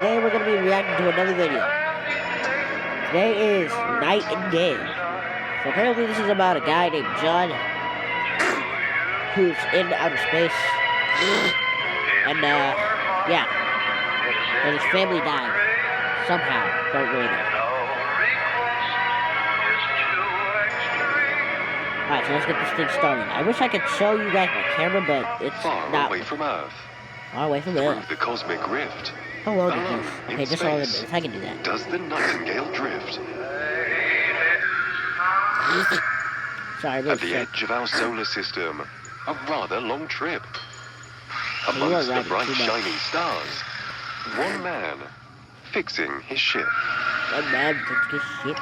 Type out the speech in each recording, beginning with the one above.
today we're going to be reacting to another video. Today is Nightingale. So apparently this is about a guy named John who's in outer space. And, yeah. And his family died. Somehow. Don't really know. Alright, so let's get this thing started. I wish I could show you guys my camera, but it's far not away from Earth. far away from Earth. Through the cosmic rift. How long is Alone this? in Okay, just all space. if I can do that. Does the nightingale drift? Sorry, I'm At really the sick. edge of our solar system, a rather long trip. You are Amongst the right, bright too much. shining stars, one man fixing his ship. One man fixed his ship.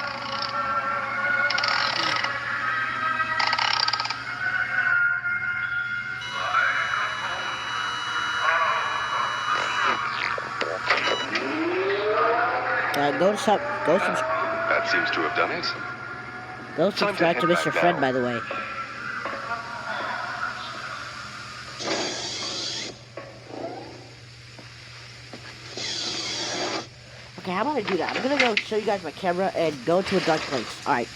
Go That seems to have done it. subscribe to head Mr. back Friend, now. by the way. Okay, how about I do that? I'm gonna go show you guys my camera and go to a dark place. Alright.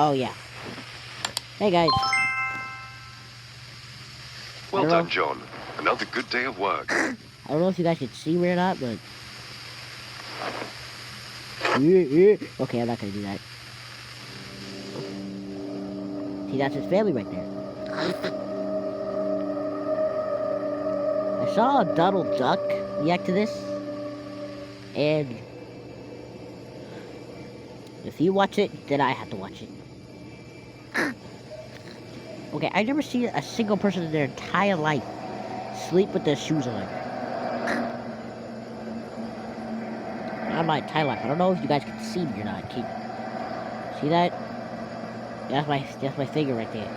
Oh, yeah. Hey, guys. Well Hello. done, John. Another good day of work. I don't know if you guys can see me or not, but... Okay, I'm not gonna do that. See, that's his family right there. I saw a Donald Duck react to this. And... if you watch it, then I have to watch it. Okay, I've never seen a single person in their entire life sleep with their shoes on. Not my entire life. I don't know if you guys can see me or not. Can you see that? That's my finger right there.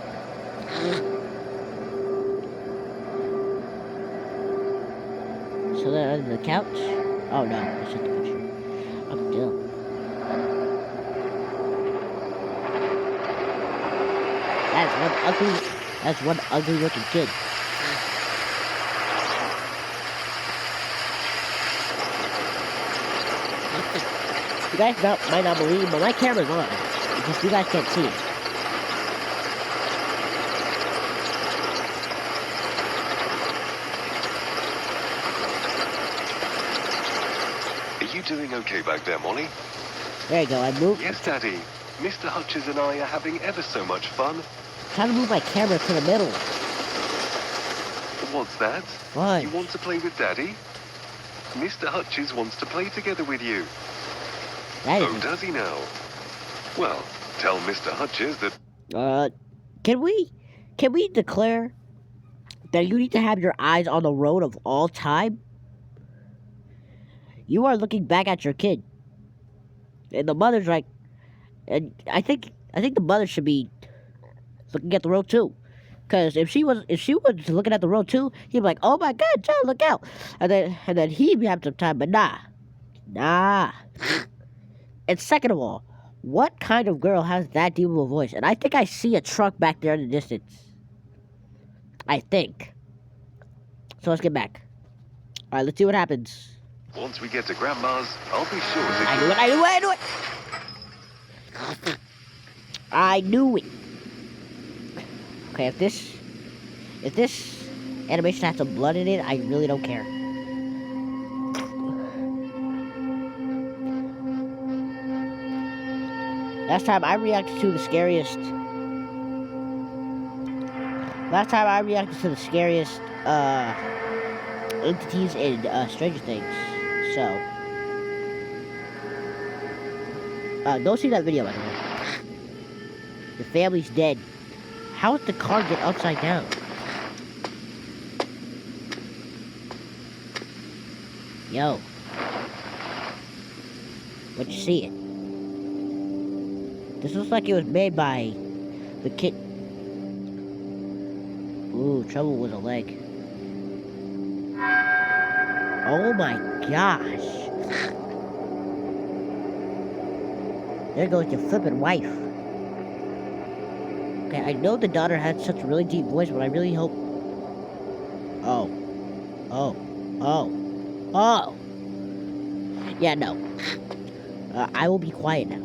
So they're under the couch? Oh no, it's just a picture. I'm dumb. That's one ugly looking kid. You guys might not believe, but my camera's on. Because you guys can't see it. Are you doing okay back there, Molly? There you go, I moved. Yes, Daddy. Mr. Hutches and I are having ever so much fun. Trying to move my camera to the middle. What's that? Fun. You want to play with Daddy? Mr. Hutches wants to play together with you. That Oh, is... does he now? Well, tell Mr. Hutches that... Can we declare that you need to have your eyes on the road of all time? You are looking back at your kid. And the mother's like... And I think the mother should be looking at the road too. Because if she was looking at the road too, he'd be like, "Oh my God, John, look out!" And then he'd be having some time. But nah. And second of all, what kind of girl has that deep of a voice? And I think I see a truck back there in the distance. I think. So let's get back. All right, let's see what happens. Once we get to Grandma's, I'll be sure to... I knew it. I knew it. Okay, if this animation has some blood in it, I really don't care. Last time I reacted to the scariest entities in Stranger Things. So don't see that video, by the way. The family's dead. How did the car get upside down? Yo. What you see it? This looks like it was made by the kid. Ooh, trouble with a leg. Oh my gosh. There goes your flippin' wife. Okay, I know the daughter had such a really deep voice, but I really hope... Oh. Oh. Oh. Oh! Yeah, no. I will be quiet now.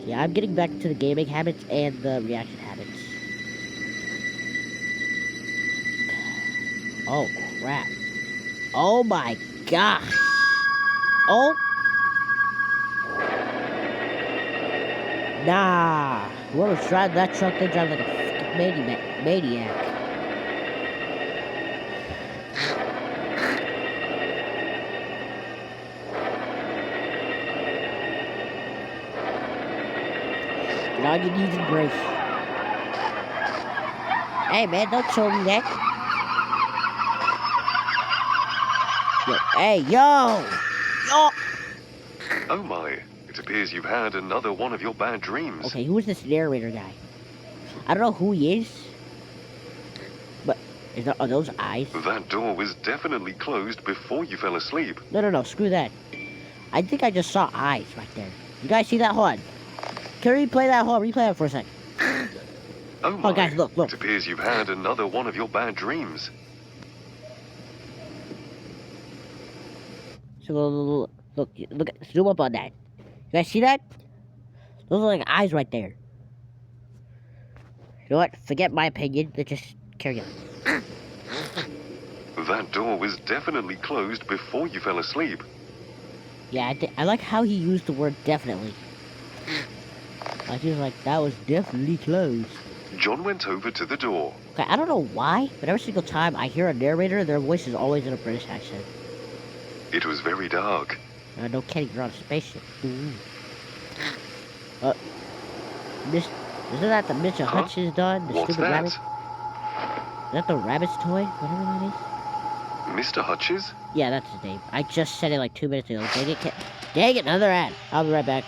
Yeah, I'm getting back to the gaming habits and the reaction habits. Oh, crap. Oh my gosh. Oh. Nah. Whoever's driving that truck, they drive like a fucking maniac. Get on your knees and brace. Hey man, don't show me that. Yo, hey, yo! Yo! Oh my, it appears you've had another one of your bad dreams. Okay, who is this narrator guy? I don't know who he is. But, are those eyes? That door was definitely closed before you fell asleep. No, screw that. I think I just saw eyes right there. You guys see that? Hold on. Can we replay that? Hold on, replay that for a second. Oh my, guys, look. it appears you've had another one of your bad dreams. So look, zoom up on that. You guys see that? Those are like eyes right there. You know what? Forget my opinion. Let's just carry on. That door was definitely closed before you fell asleep. Yeah, I like how he used the word definitely. Like he was like, that was definitely closed. John went over to the door. Okay, I don't know why, but every single time I hear a narrator, their voice is always in a British accent. It was very dark. No kidding, you're on a spaceship. Ooh. Isn't that the Mr. Hutchins done? The What's stupid that? rabbit? Is that the rabbit's toy? Whatever that is? Mr. Hutchins? Yeah, that's his name. I just said it like 2 minutes ago. Dang it, another ad. I'll be right back.